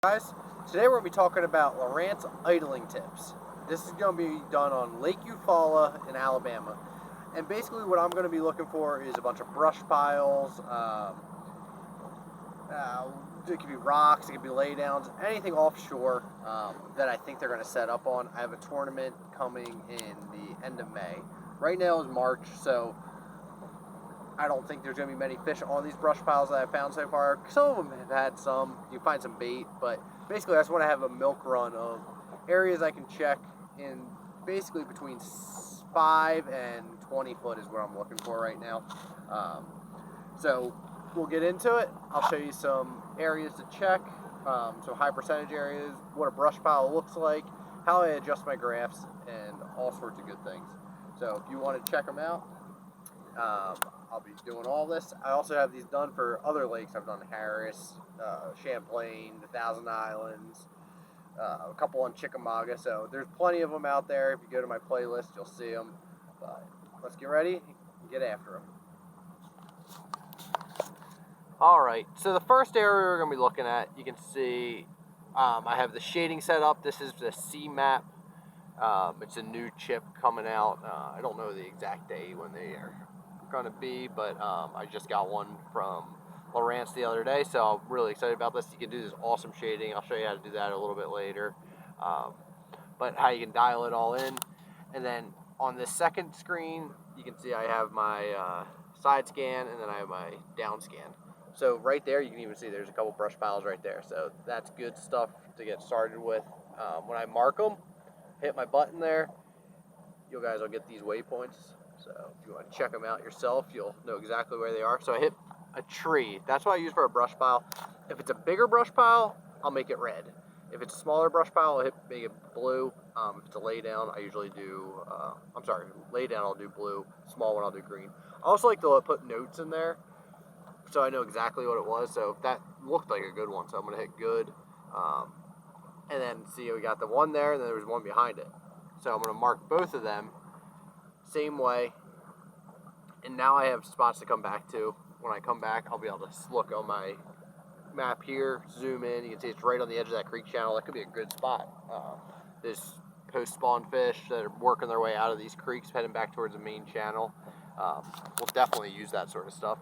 Guys, today we're going to be talking about Lowrance idling tips. This is going to be done on Lake Eufaula in Alabama. And basically what I'm going to be looking for is a bunch of brush piles, it could be rocks, it could be laydowns, anything offshore that I think they're going to set up on. I have a tournament coming in the end of May. Right now is March, so I don't think there's going to be many fish on these brush piles that I've found so far. Some of them have had some. You can find some bait, but basically I just want to have a milk run of areas I can check in basically between 5 and 20 foot is what I'm looking for right now. So we'll get into it. I'll show you some areas to check, some high percentage areas, what a brush pile looks like, how I adjust my graphs, and all sorts of good things. So if you want to check them out, I'll be doing all this. I also have these done for other lakes. I've done Harris, Champlain, the Thousand Islands, a couple on Chickamauga. So there's plenty of them out there. If you go to my playlist, you'll see them. But let's get ready and get after them. Alright, so the first area we're going to be looking at, you can see I have the shading set up. This is the C map. It's a new chip coming out. I don't know the exact day when they are going to be, but I just got one from Lowrance the other day, so I'm really excited about this. You can do this awesome shading. I'll show you how to do that a little bit later, but how you can dial it all in. And then on the second screen, you can see I have my side scan, and then I have my down scan. So right there, you can even see there's a couple brush piles right there. So that's good stuff to get started with. When I mark them, hit my button there, you guys will get these waypoints. So if you want to check them out yourself, you'll know exactly where they are. So I hit a tree. That's what I use for a brush pile. If it's a bigger brush pile, I'll make it red. If it's a smaller brush pile, I'll make it blue. If it's a lay down, I usually do, lay down I'll do blue. Small one I'll do green. I also like to put notes in there so I know exactly what it was. So that looked like a good one, so I'm going to hit good. And then see, we got the one there, and then there was one behind it. So I'm going to mark both of them same way, and now I have spots to come back to. When I come back, I'll be able to look on my map here, zoom in. You can see it's right on the edge of that creek channel. That could be a good spot. There's post-spawn fish that are working their way out of these creeks, heading back towards the main channel. We'll definitely use that sort of stuff.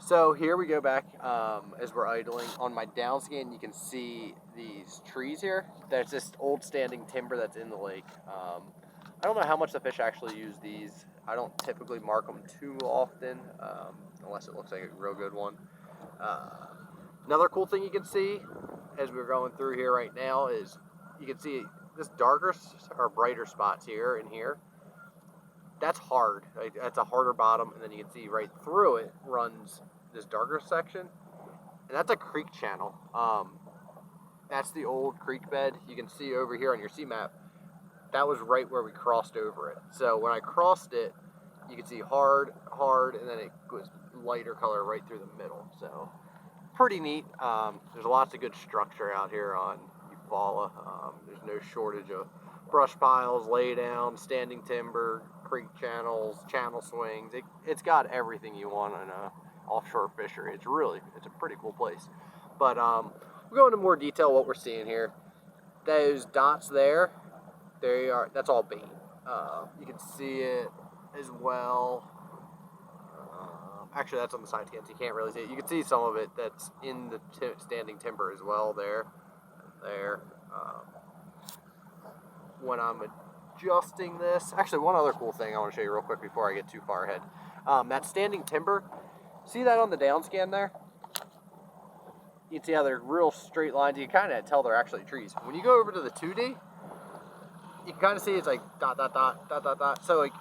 So here we go back as we're idling. On my down scan, you can see these trees here. There's this old standing timber that's in the lake. I don't know how much the fish actually use these. I don't typically mark them too often, unless it looks like a real good one. Another cool thing you can see as we're going through here right now is you can see this darker or brighter spots here and here. That's hard. Right? That's a harder bottom, and then you can see right through it runs this darker section, and that's a creek channel. That's the old creek bed. You can see over here on your C map, that was right where we crossed over it. So when I crossed it, you can see hard, and then it was lighter color right through the middle. So pretty neat. There's lots of good structure out here on Eufaula. There's no shortage of brush piles, laydowns, standing timber, creek channels, channel swings. It's got everything you want in a offshore fishery. It's a pretty cool place. But we'll go into more detail what we're seeing here. Those dots there, that's all bait. You can see it as well. Actually, that's on the side scan, so you can't really see it. You can see some of it that's in the standing timber as well there. When I'm adjusting this, actually one other cool thing I want to show you real quick before I get too far ahead. That standing timber, see that on the down scan there? You can see how they're real straight lines. You can kind of tell they're actually trees. When you go over to the 2D, you can kind of see it's like dot, dot, dot, dot, dot, dot. So like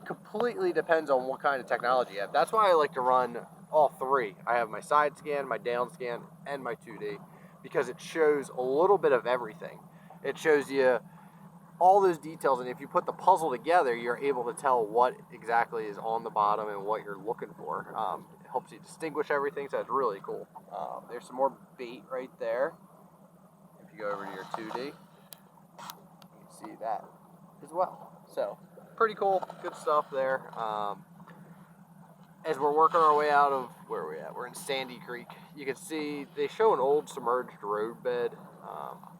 completely depends on what kind of technology you have. That's why I like to run all three. I have my side scan, my down scan, and my 2D, because it shows a little bit of everything. It shows you all those details, and if you put the puzzle together, you're able to tell what exactly is on the bottom and what you're looking for. It helps you distinguish everything, so it's really cool. There's some more bait right there. If you go over to your 2D, you can see that as well. So pretty cool, good stuff there. as we're working our way out of where are we at, we're in Sandy Creek. You can see they show an old submerged roadbed.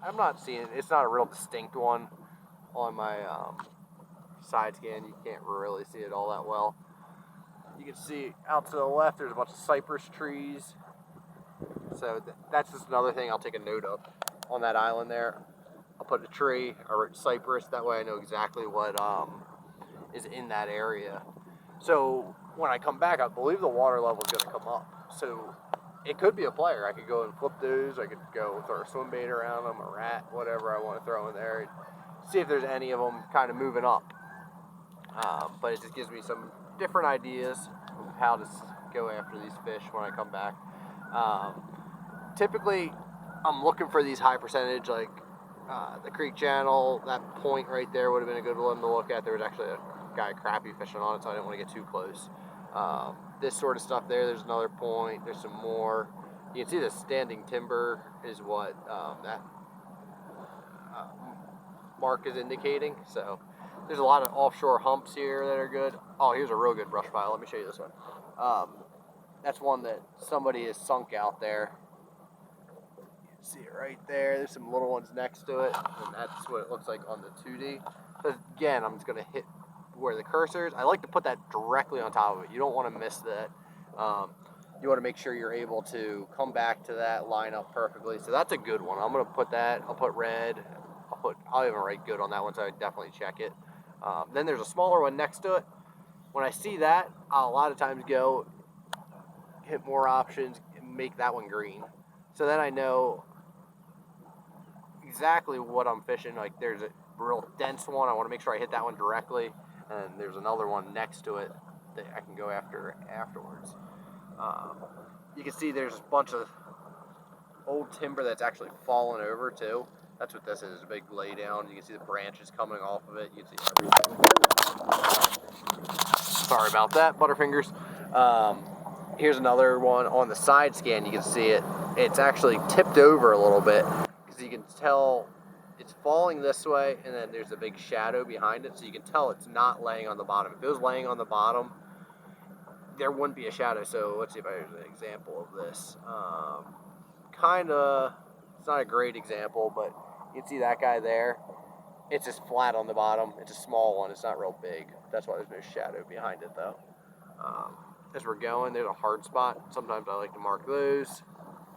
I'm not seeing, it's not a real distinct one on my side scan. You can't really see it all that well. You can see out to the left there's a bunch of cypress trees. So that's just another thing I'll take a note of on that island there. I'll put a tree, I wrote cypress, that way I know exactly what is in that area. So when I come back, I believe the water level is going to come up. So it could be a player. I could go and flip those. I could go throw a swim bait around them, a rat, whatever I want to throw in there. See if there's any of them kind of moving up. But it just gives me some different ideas of how to go after these fish when I come back. Typically, I'm looking for these high percentage, like the creek channel. That point right there would have been a good one to look at. There was actually a guy crappie fishing on it, so I didn't want to get too close. This sort of stuff there, there's another point, there's some more. You can see the standing timber is what that mark is indicating. So there's a lot of offshore humps here that are good. Oh, here's a real good brush pile. Let me show you this one. That's one that somebody has sunk out there. You can see it right there. There's some little ones next to it, and that's what it looks like on the 2D. So again, I'm just going to hit where the cursor is. I like to put that directly on top of it. You don't want to miss that. You want to make sure you're able to come back to that, line up perfectly. So that's a good one. I'm going to put that. I'll put red. I'll even write good on that one, so I definitely check it. Then there's a smaller one next to it. When I see that, I'll a lot of times go hit more options and make that one green. So then I know exactly what I'm fishing. Like there's a real dense one. I want to make sure I hit that one directly. And there's another one next to it that I can go after afterwards. You can see there's a bunch of old timber that's actually fallen over too. That's what this is, a big laydown. You can see the branches coming off of it. You can see everything. Sorry about that, Butterfingers. Here's another one on the side scan. You can see it. It's actually tipped over a little bit because you can tell it's falling this way, and then there's a big shadow behind it, so you can tell it's not laying on the bottom. If it was laying on the bottom, there wouldn't be a shadow. So let's see if I have an example of this. It's not a great example, but you can see that guy there. It's just flat on the bottom. It's a small one. It's not real big. That's why there's no shadow behind it, though. As we're going, there's a hard spot. Sometimes I like to mark those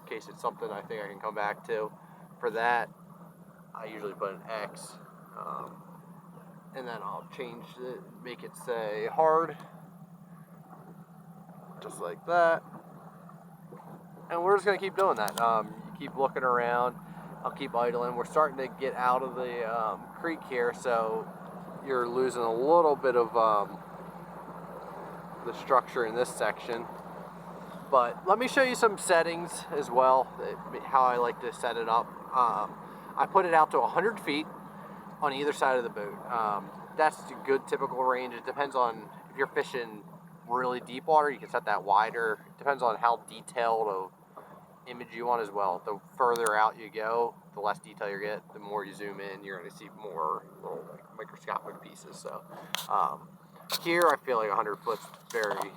in case it's something I think I can come back to. For that, I usually put an X, and then I'll change it, make it say hard, just like that. And we're just gonna keep doing that. You keep looking around. I'll keep idling. We're starting to get out of the creek here, so you're losing a little bit of the structure in this section. But let me show you some settings as well, how I like to set it up. I put it out to 100 feet on either side of the boat. That's a good typical range. It depends on if you're fishing really deep water, you can set that wider. It depends on how detailed of image you want as well. The further out you go, the less detail you get. The more you zoom in, you're going to see more little microscopic pieces. So here I feel like 100 foot's very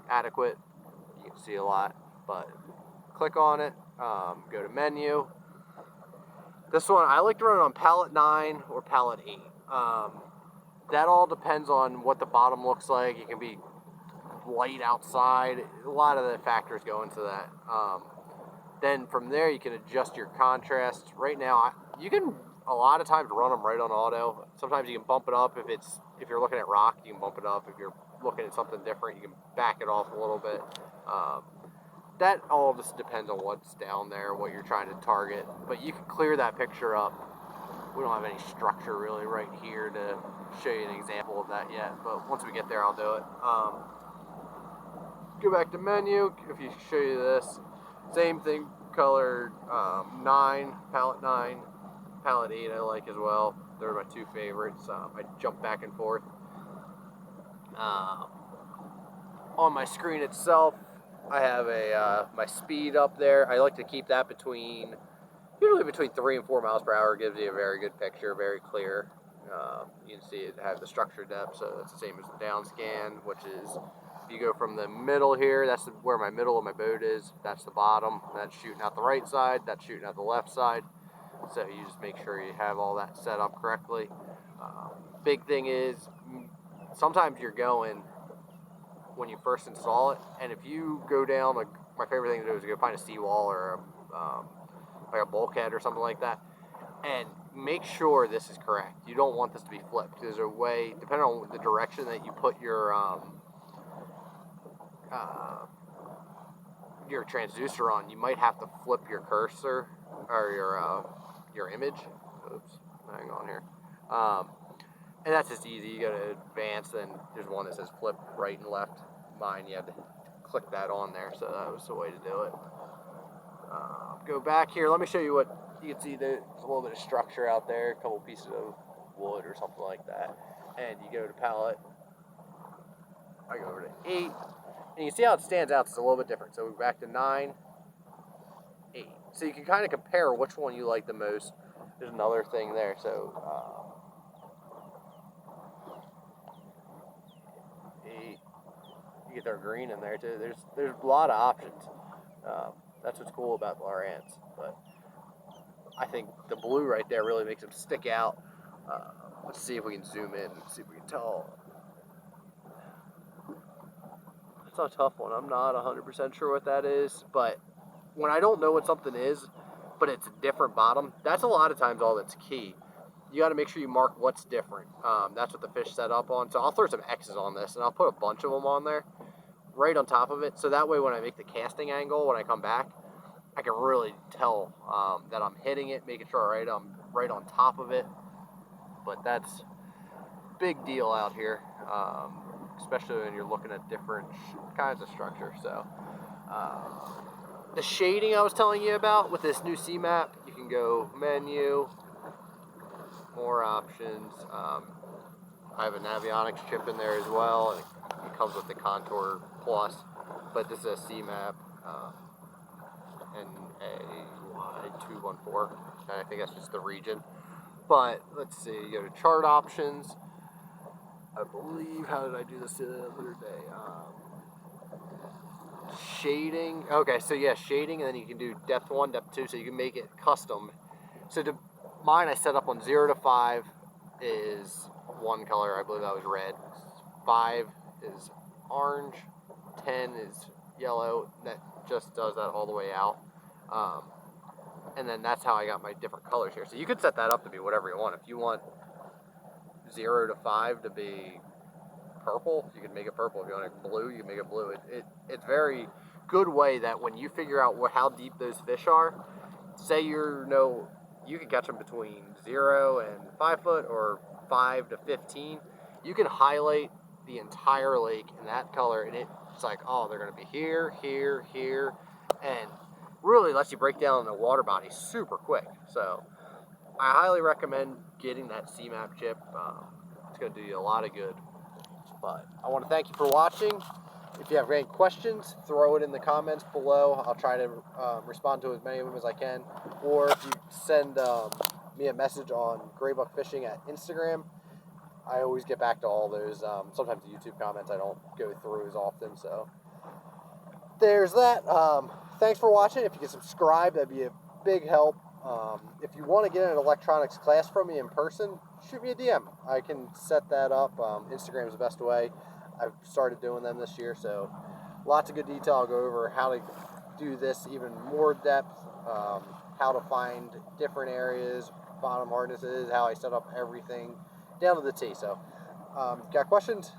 adequate. You can see a lot, but click on it, go to menu. This one, I like to run it on pallet 9 or pallet 8. That all depends on what the bottom looks like. It can be light outside. A lot of the factors go into that. Then from there, you can adjust your contrast. Right now, you can a lot of times run them right on auto. Sometimes you can bump it up if you're looking at rock, you can bump it up. If you're looking at something different, you can back it off a little bit. That all just depends on what's down there, what you're trying to target. But you can clear that picture up. We don't have any structure really right here to show you an example of that yet. But once we get there, I'll do it. Go back to menu. If you show you this, same thing, color 9, palette 9, palette 8 I like as well. They're my two favorites. I jump back and forth. On my screen itself, I have my speed up there. I like to keep that usually between 3 and 4 miles per hour. Gives you a very good picture, very clear. You can see it has the structure depth, so it's the same as the down scan, which is If you go from the middle here, that's where my middle of my boat is. That's the bottom. That's shooting out the right side. That's shooting out the left side. So you just make sure you have all that set up correctly. Big thing is, sometimes you're going when you first install it, and if you go down, like my favorite thing to do is go find a seawall or like a bulkhead or something like that, and make sure this is correct. You don't want this to be flipped. There's a way, depending on the direction that you put your transducer on, you might have to flip your cursor or your image. Oops, hang on here. And that's just easy. You go to advanced, and there's one that says flip right and left. Mine, you had to click that on there, so that was the way to do it. Go back here. Let me show you what you can see. There's a little bit of structure out there, a couple pieces of wood or something like that. And you go to palette. I go over to 8. And you see how it stands out. It's a little bit different. So we're back to 9, 8. So you can kind of compare which one you like the most. There's another thing there. So 8. You get their green in there too. There's a lot of options. That's what's cool about Lowrance. But I think the blue right there really makes them stick out. Let's see if we can zoom in and see if we can tell. It's a tough one. I'm not 100% sure what that is, but when I don't know what something is, but it's a different bottom, that's a lot of times all that's key. You got to make sure you mark what's different. That's what the fish set up on. So I'll throw some X's on this, and I'll put a bunch of them on there, right on top of it. So that way when I make the casting angle, when I come back, I can really tell that I'm hitting it, making sure I'm right on top of it. But that's a big deal out here. Especially when you're looking at different kinds of structure. So the shading I was telling you about with this new CMAP, you can go menu, more options. I have an avionics chip in there as well, and it comes with the Contour Plus, but this is a CMAP NA214, and I think that's just the region. But let's see, you go to chart options. I believe, how did I do this the other day? Shading. Okay, so yeah, shading, and then you can do depth 1, depth 2, so you can make it custom. So mine I set up on 0 to 5 is one color, I believe that was red. 5 is orange, 10 is yellow. That just does that all the way out. And then that's how I got my different colors here. So you could set that up to be whatever you want. If you want 0 to 5 to be purple, you can make it purple. If you want it blue, you can make it blue. It's very good way that when you figure out how deep those fish are, say you can catch them between 0 and 5 foot or 5 to 15, you can highlight the entire lake in that color, and it's like, oh, they're going to be here, here, here, and really lets you break down the water body super quick. So I highly recommend getting that CMAP chip. It's going to do you a lot of good. But I want to thank you for watching. If you have any questions, throw it in the comments below. I'll try to respond to as many of them as I can. Or if you send me a message on Graybuck Fishing at Instagram, I always get back to all those. Sometimes the YouTube comments I don't go through as often. So there's that. Thanks for watching. If you can subscribe, that'd be a big help. If you want to get an electronics class from me in person, shoot me a DM. I can set that up. Instagram is the best way. I've started doing them this year, so lots of good detail. I'll go over how to do this even more depth, how to find different areas, bottom hardnesses, how I set up everything down to the T. So, got questions?